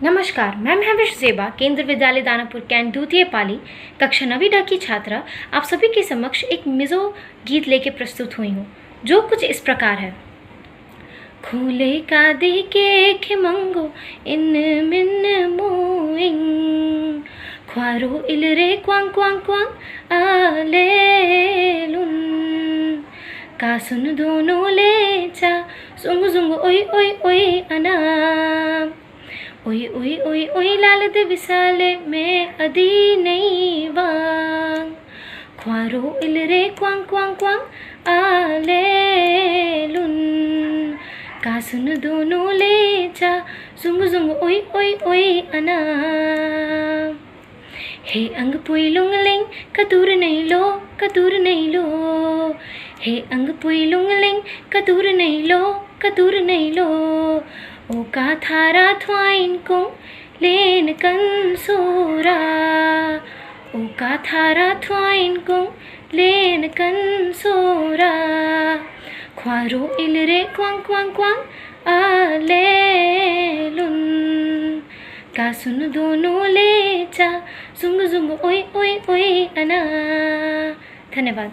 नमस्कार, मैं महविश ज़ेबा, केंद्र विद्यालय दानापुर कैंट द्वितीय पाली कक्षा 9वीं ड की छात्रा आप सभी के समक्ष एक मिज़ो गीत लेके प्रस्तुत हुई हूँ, जो कुछ इस प्रकार है। खूले का दे के खिमंगो इन मिन मोइंग ख्वारो इलरे क्वांग क्वांग क्वांग आलेलुन का सुन दोनों ले चा सुंग सुंग ओई ओई ओई अना ओई ओई ओई ओई लाल दे विसाले में अदी नहीं वांग ख्वारो इलरे क्वांग क्वांग क्वांग आलेलुन का सुन दोनों ले जा सुंग सुंग ओई ओई ओई अना हे अंग पुई लुंग लिंग कतूर नहीं लो कतूर नहीं लो हे अंग पुई लुंग लिंग कतूर नहीं लो कतूर नहीं लो ओ का थारा थ्वाइन को लेन कन सोरा ओ का थारा थ्वाइन को लेन कन सोरा ख्वारो इलरे क्वांग क्वांग क्वांग आलेलुन का सुन दोनों ले जा सुंग सुंग ओई ओई ओई अना। धन्यवाद।